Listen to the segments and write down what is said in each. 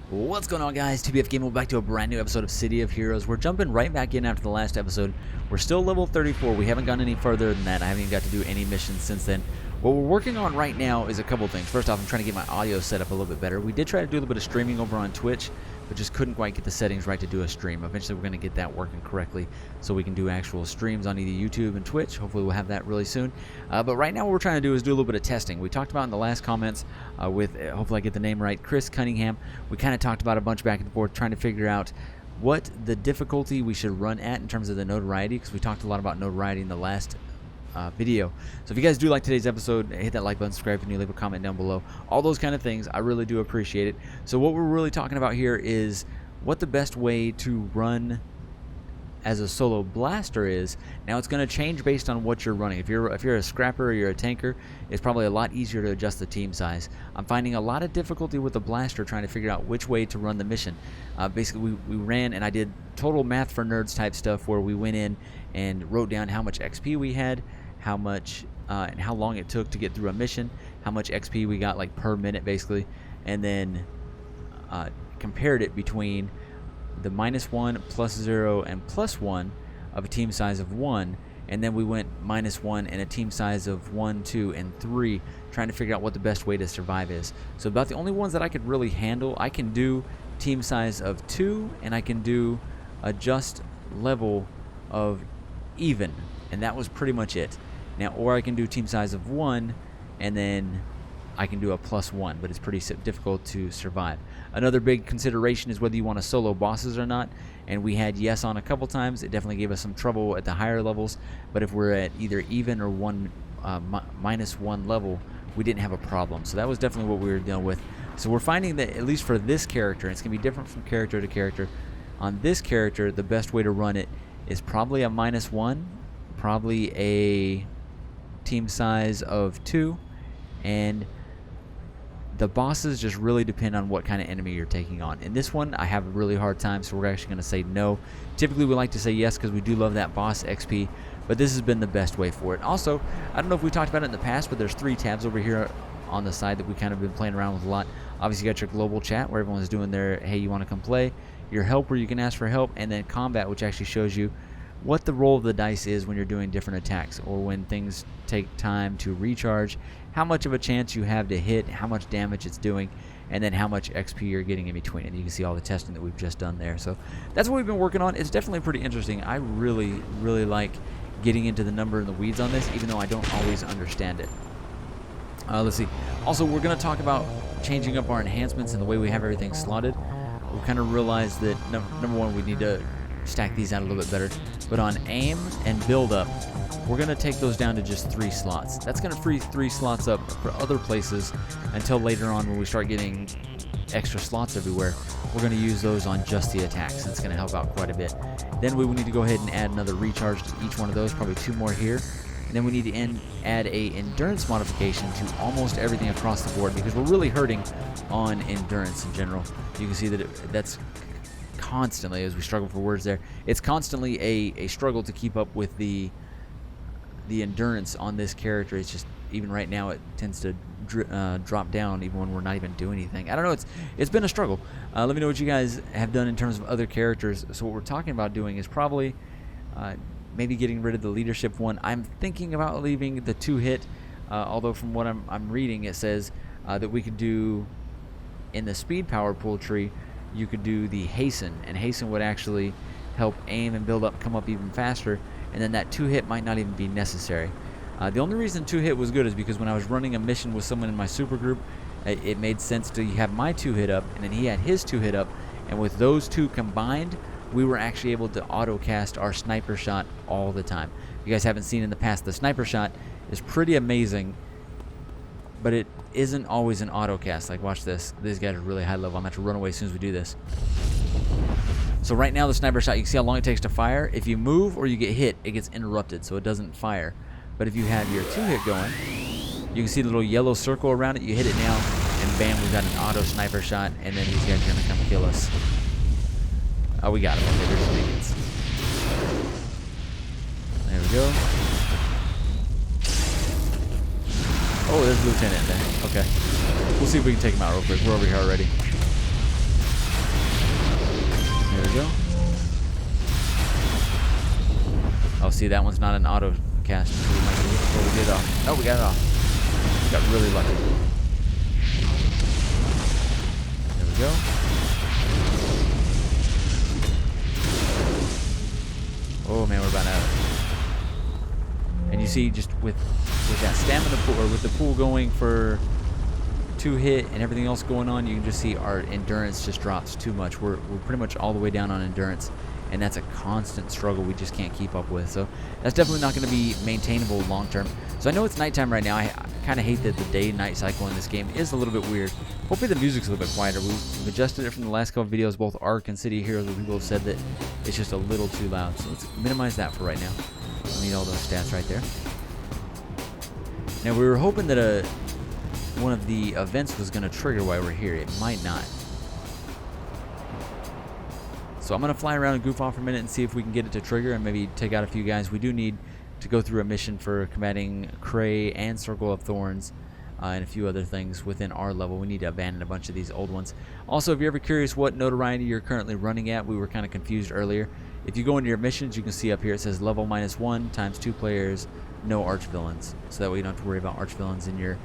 What's going on, guys? TBF Gaming, back to a brand new episode of City of Heroes. We're jumping right back in after the last episode. We're still level 34. We haven't gone any further than that. I haven't even got to do any missions since then. What we're working on right now is a couple things. First off, I'm trying to get my audio set up a little bit better. We did try to do a little bit of streaming over on Twitch, but just couldn't quite get the settings right to do a stream. Eventually, we're going to get that working correctly so we can do actual streams on either YouTube and Twitch. Hopefully, we'll have that really soon. But right now, what we're trying to do is do a little bit of testing. We talked about in the last comments with, hopefully I get the name right, Chris Cunningham. We kind of talked about a bunch back and forth, trying to figure out what the difficulty we should run at in terms of the notoriety, because we talked a lot about notoriety in the last video. So if you guys do like today's episode, hit that like button, subscribe, and you leave a comment down below. All those kind of things, I really do appreciate it. So what we're really talking about here is what the best way to run as a solo blaster is. Now it's going to change based on what you're running. If you're a scrapper or you're a tanker, it's probably a lot easier to adjust the team size. I'm finding a lot of difficulty with the blaster trying to figure out which way to run the mission. Basically, we ran and I did total math for nerds type stuff where we went in and wrote down how much XP we had, how much and how long it took to get through a mission, how much XP we got like per minute basically, and then compared it between the -1, +0, and +1 of a team size of 1, and then we went -1 and a team size of 1, 2, and 3, trying to figure out what the best way to survive is. So about the only ones that I could really handle, I can do team size of 2, and I can do a just level of even, and that was pretty much it. Now, or I can do team size of 1, and then I can do a +1, but it's pretty difficult to survive. Another big consideration is whether you want to solo bosses or not, and we had yes on a couple times. It definitely gave us some trouble at the higher levels, but if we're at either even or -1 level, we didn't have a problem. So that was definitely what we were dealing with. So we're finding that at least for this character, and it's going to be different from character to character, on this character, the best way to run it is probably a -1, probably a team size of 2, and the bosses just really depend on what kind of enemy you're taking on. In this one, I have a really hard time, so we're actually going to say no. Typically, we like to say yes because we do love that boss XP, but this has been the best way for it. Also, I don't know if we talked about it in the past, but there's 3 tabs over here on the side that we kind of been playing around with a lot. Obviously, you got your global chat where everyone's doing their, hey, you want to come play? Your help where you can ask for help, and then combat, which actually shows you what the roll of the dice is when you're doing different attacks or when things take time to recharge, how much of a chance you have to hit, how much damage it's doing, and then how much XP you're getting in between. And you can see all the testing that we've just done there. So that's what we've been working on. It's definitely pretty interesting. I really, really like getting into the number and the weeds on this, even though I don't always understand it. Let's see. Also, we're going to talk about changing up our enhancements and the way we have everything slotted. We kind of realized that, number one, we need to stack these out a little bit better. But on aim and build up, we're going to take those down to just 3 slots. That's going to free 3 slots up for other places until later on when we start getting extra slots everywhere. We're going to use those on just the attacks. It's going to help out quite a bit. Then we will need to go ahead and add another recharge to each one of those, probably 2 more here. And then we need to add a endurance modification to almost everything across the board because we're really hurting on endurance in general. You can see that that's constantly, as we struggle for words there, it's constantly a struggle to keep up with the endurance on this character. It's just, even right now, it tends to drop down even when we're not even doing anything. I don't know, it's been a struggle. Let me know what you guys have done in terms of other characters. So what we're talking about doing is probably maybe getting rid of the leadership one. I'm thinking about leaving the 2-hit, although from what I'm reading, it says that we could do in the speed power pool tree, you could do the hasten, and hasten would actually help aim and build up come up even faster, and then that 2-hit might not even be necessary. The only reason 2-hit was good is because when I was running a mission with someone in my super group, it made sense to have my 2-hit up, and then he had his 2-hit up, and with those 2 combined, we were actually able to auto cast our sniper shot all the time. If you guys haven't seen in the past, the sniper shot is pretty amazing, but it isn't always an auto cast. Like, watch this. These guys are really high level. I'm going to have to run away as soon as we do this. So right now, the sniper shot, you can see how long it takes to fire. If you move or you get hit, it gets interrupted, so it doesn't fire. But if you have your 2-hit going, you can see the little yellow circle around it. You hit it now, and bam, we've got an auto sniper shot, and then these guys are going to come kill us. Oh, we got him. Okay, there's the minions. There we go. Oh, there's Lieutenant there. Okay. We'll see if we can take him out real quick. We're over here already. see that one's not an auto cast. So we might get it before we get it off. Oh, we got it off. Got really lucky. There we go. Oh man, we're about out. And you see, just with that stamina pool, or with the pool going for 2 hit and everything else going on, you can just see our endurance just drops too much. We're pretty much all the way down on endurance, and that's a constant struggle we just can't keep up with. So that's definitely not going to be maintainable long term. So I know it's nighttime right now. I kind of hate that the day-night cycle in this game is a little bit weird. Hopefully the music's a little bit quieter. We've adjusted it from the last couple of videos, both Ark and City of Heroes, where people have said that it's just a little too loud. So let's minimize that for right now. I need all those stats right there. Now we were hoping that one of the events was going to trigger while we're here. It might not. So I'm going to fly around and goof off for a minute and see if we can get it to trigger and maybe take out a few guys. We do need to go through a mission for combating Cray and Circle of Thorns and a few other things within our level. We need to abandon a bunch of these old ones. Also, if you're ever curious what notoriety you're currently running at, we were kind of confused earlier. If you go into your missions, you can see up here it says level -1 times 2 players, no archvillains. So that way you don't have to worry about archvillains in your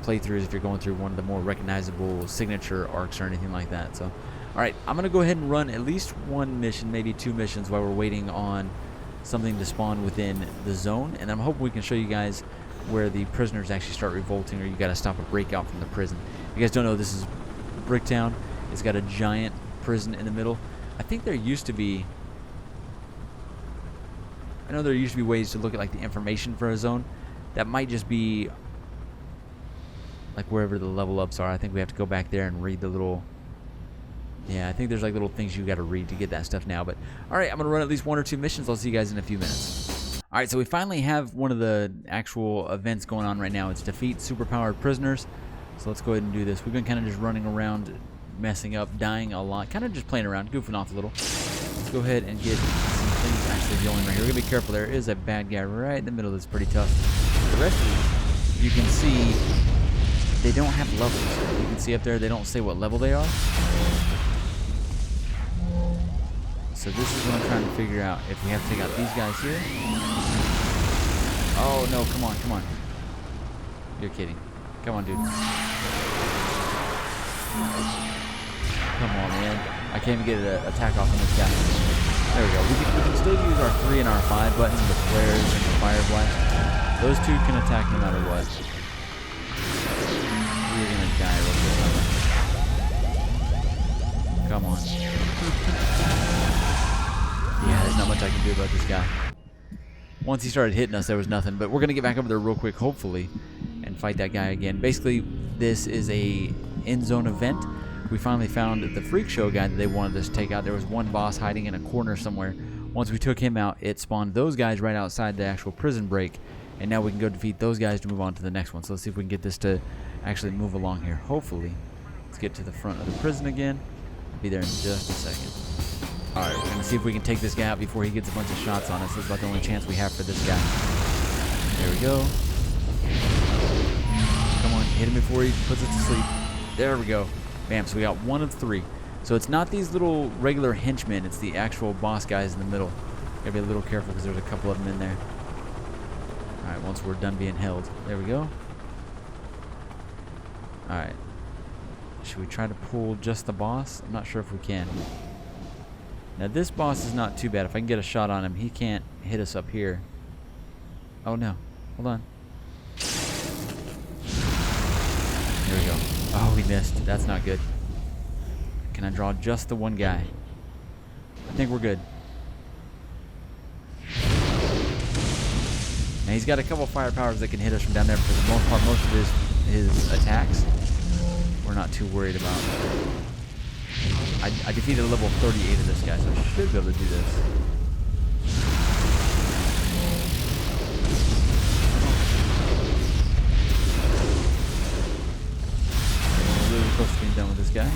playthroughs if you're going through one of the more recognizable signature arcs or anything like that. So, alright, I'm going to go ahead and run at least 1 mission, maybe 2 missions while we're waiting on something to spawn within the zone. And I'm hoping we can show you guys where the prisoners actually start revolting, or you got to stop a breakout from the prison. If you guys don't know, this is Brickstown. It's got a giant prison in the middle. I think there used to be... I know there used to be ways to look at like the information for a zone. That might just be like wherever the level ups are. I think we have to go back there and read the little... Yeah, I think there's like little things you got to read to get that stuff now. But alright, I'm going to run at least 1 or 2 missions. I'll see you guys in a few minutes. Alright, so we finally have one of the actual events going on right now. It's defeat superpowered prisoners. So let's go ahead and do this. We've been kind of just running around, messing up, dying a lot. Kind of just playing around, goofing off a little. Let's go ahead and get some things actually going right here. We're going to be careful. There is a bad guy right in the middle that's pretty tough. The rest of these, you can see they don't have levels. You can see up there they don't say what level they are. So this is what I'm trying to figure out. If we have to take out these guys here. Oh no, come on, come on. You're kidding. Come on, dude. Come on, man. I can't even get an attack off on this guy. There we go. We can still use our 3 and our 5 buttons, the flares and the fire blast. Those 2 can attack no matter what. We're gonna die real quick. Come on. Yeah, there's not much I can do about this guy. Once he started hitting us, there was nothing. But we're going to get back over there real quick, hopefully, and fight that guy again. Basically, this is a in-zone event. We finally found the freak show guy that they wanted us to take out. There was one boss hiding in a corner somewhere. Once we took him out, it spawned those guys right outside the actual prison break. And now we can go defeat those guys to move on to the next one. So let's see if we can get this to actually move along here. Hopefully. Let's get to the front of the prison again. I'll be there in just a second. Alright, we're going to see if we can take this guy out before he gets a bunch of shots on us. That's about the only chance we have for this guy. There we go. Come on, hit him before he puts us to sleep. There we go. Bam, so we got 1 of 3. So it's not these little regular henchmen, it's the actual boss guys in the middle. Gotta be a little careful because there's a couple of them in there. Alright, once we're done being held. There we go. Alright. Should we try to pull just the boss? I'm not sure if we can. Now this boss is not too bad. If I can get a shot on him, he can't hit us up here. Oh no. Hold on. There we go. Oh, we missed. That's not good. Can I draw just the one guy? I think we're good. Now he's got a couple fire powers that can hit us from down there, but for the most part, most of his attacks we're not too worried about. I defeated a level 38 of this guy, so I should be able to do this. We're really close to being done with this guy.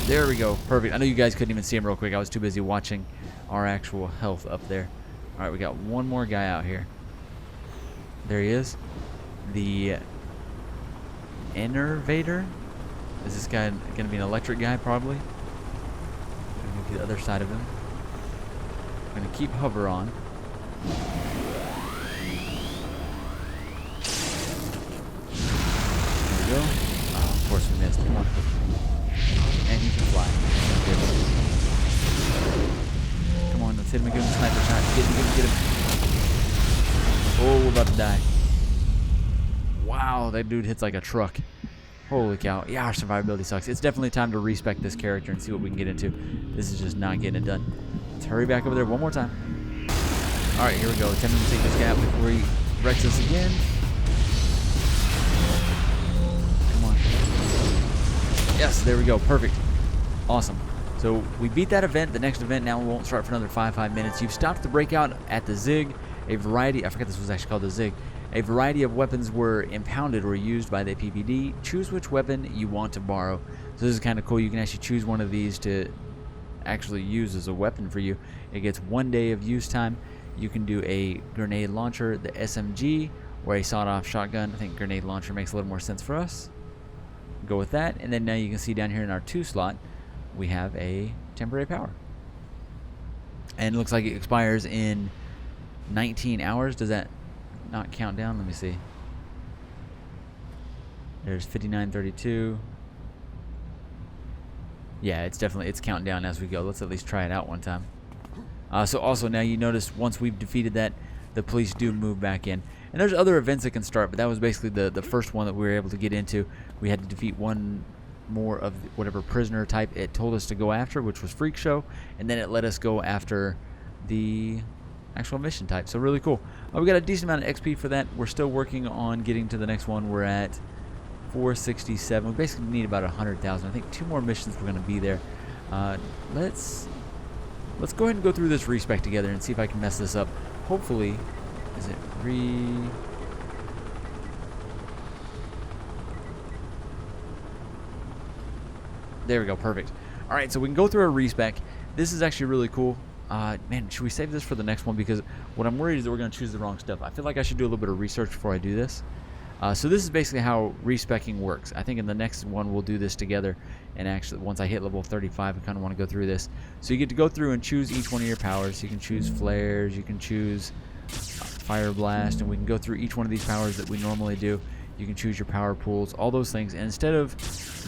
There we go. Perfect. I know you guys couldn't even see him real quick. I was too busy watching our actual health up there. Alright, we got one more guy out here. There he is. The Innervator. Is this guy going to be an electric guy, probably? Maybe the other side of him. We're going to keep hover on. There we go. Oh, of course we missed. Come on. And he can fly. Come on, let's hit him and give him a sniper shot. Get him. Oh, we're about to die. Wow, that dude hits like a truck. Holy cow. Yeah, our survivability sucks. It's definitely time to respec this character and see what we can get into. This is just not getting it done. Let's hurry back over there one more time. Alright, here we go. Attempting to take this gap before he wrecks us again. Come on. Yes, there we go. Perfect. Awesome. So we beat that event. The next event now won't start for another 5 minutes. You've stopped the breakout at the Zig. A variety, I forgot this was actually called the Zig. A variety of weapons were impounded or used by the PPD. Choose which weapon you want to borrow. So this is kind of cool. You can actually choose one of these to actually use as a weapon for you. It gets 1 day of use time. You can do a grenade launcher, the SMG, or a sawed-off shotgun. I think grenade launcher makes a little more sense for us. Go with that. And then now you can see down here in our 2 slot, we have a temporary power. And it looks like it expires in 19 hours. Does that not count down? Let me see. There's 59:32. Yeah, it's counting down as we go. Let's at least try it out one time. So also now you notice once we've defeated that, the police do move back in. And there's other events that can start, but that was basically the first one that we were able to get into. We had to defeat one more of whatever prisoner type it told us to go after, which was Freak Show, and then it let us go after the actual mission type. So really cool. We got a decent amount of XP for that. We're still working on getting to the next one. We're at 467. We basically need about 100,000. I think 2 more missions we're going to be there. Let's go ahead and go through this respec together and see if I can mess this up. Hopefully, is it There we go, perfect. All right, so we can go through our respec. This is actually really cool. Man, should we save this for the next one? Because what I'm worried is that we're going to choose the wrong stuff. I feel like I should do a little bit of research before I do this. So this is basically how respecing works. I think in the next one we'll do this together. And actually, once I hit level 35, I kind of want to go through this. So you get to go through and choose each one of your powers. You can choose flares, you can choose fire blast, and we can go through each one of these powers that we normally do. You can choose your power pools, all those things. And instead of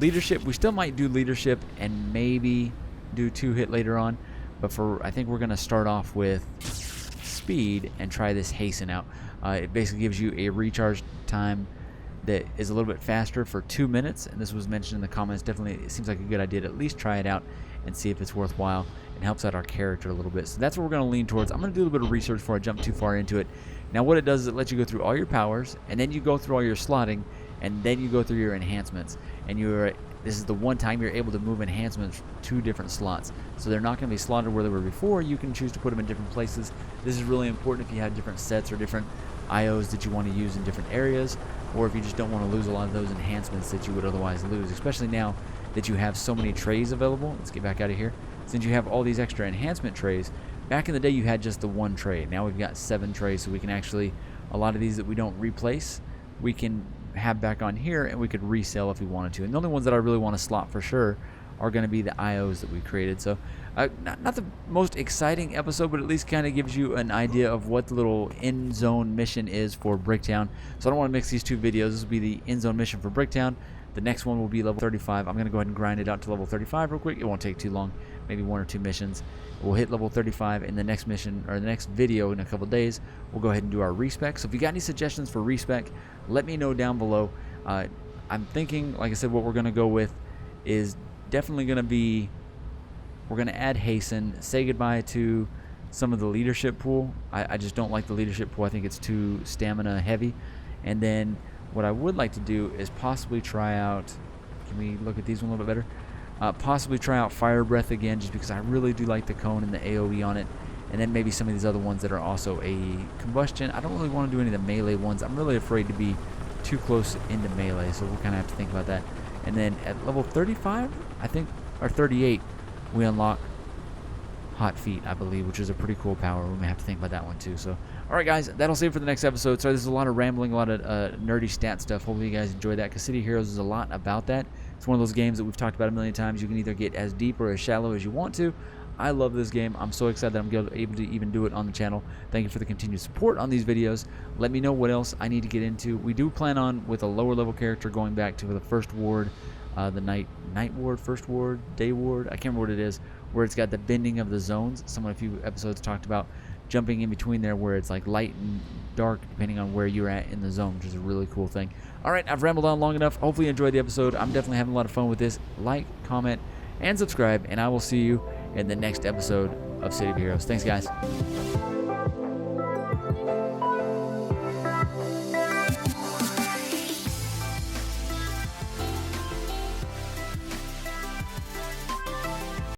leadership, we still might do leadership and maybe do 2-hit later on. But I think we're going to start off with speed and try this hasten out. It basically gives you a recharge time that is a little bit faster for 2 minutes. And this was mentioned in the comments. Definitely, it seems like a good idea to at least try it out and see if it's worthwhile. It helps out our character a little bit. So that's what we're going to lean towards. I'm going to do a little bit of research before I jump too far into it. Now what it does is it lets you go through all your powers, and then you go through all your slotting, and then you go through your enhancements. And this is the one time you're able to move enhancements to different slots. So they're not going to be slotted where they were before. You can choose to put them in different places. This is really important if you have different sets or different IOs that you want to use in different areas, or if you just don't want to lose a lot of those enhancements that you would otherwise lose, especially now that you have so many trays available. Let's get back out of here. Since you have all these extra enhancement trays, back in the day you had just the 1 tray. Now we've got 7 trays, so we can actually, a lot of these that we don't replace, we can have back on here and we could resell if we wanted to. And the only ones that I really want to slot for sure are going to be the IOs that we created. So not the most exciting episode, but at least kind of gives you an idea of what the little end zone mission is for Bricktown. So I don't want to mix these 2 videos. This will be the end zone mission for Bricktown. The next one will be level 35. I'm going to go ahead and grind it out to level 35 real quick. It won't take too long, maybe 1 or 2 missions. We'll hit level 35 in the next mission, or the next video in a couple days. We'll go ahead and do our respec. So if you got any suggestions for respec, let me know down below. I'm thinking, like I said, what we're going to go with is definitely going to be, we're going to add hasten, say goodbye to some of the leadership pool. I just don't like the leadership pool. I think it's too stamina heavy. And then what I would like to do is possibly try out, can we look at these one a little bit better? Possibly try out Fire Breath again, just because I really do like the cone and the AoE on it. And then maybe some of these other ones that are also a combustion. I don't really want to do any of the melee ones. I'm really afraid to be too close into melee, so we'll kind of have to think about that. And then at level 35, I think, or 38, we unlock Hot Feet, I believe, which is a pretty cool power. We may have to think about that one too. So, alright guys, that'll save it for the next episode. Sorry, there's a lot of rambling, a lot of nerdy stat stuff. Hopefully you guys enjoy that, because City Heroes is a lot about that. It's one of those games that we've talked about a million times. You can either get as deep or as shallow as you want to. I love this game. I'm so excited that I'm able to even do it on the channel. Thank you for the continued support on these videos. Let me know what else I need to get into. We do plan on, with a lower level character, going back to the first ward, the night ward, first ward, day ward, I can't remember what it is, where it's got the bending of the zones. Someone a few episodes talked about jumping in between there, where it's like light and dark depending on where you're at in the zone, which is a really cool thing. All right, I've rambled on long enough. Hopefully you enjoyed the episode. I'm definitely having a lot of fun with this. Like, comment, and subscribe, and I will see you in the next episode of City of Heroes. Thanks, guys.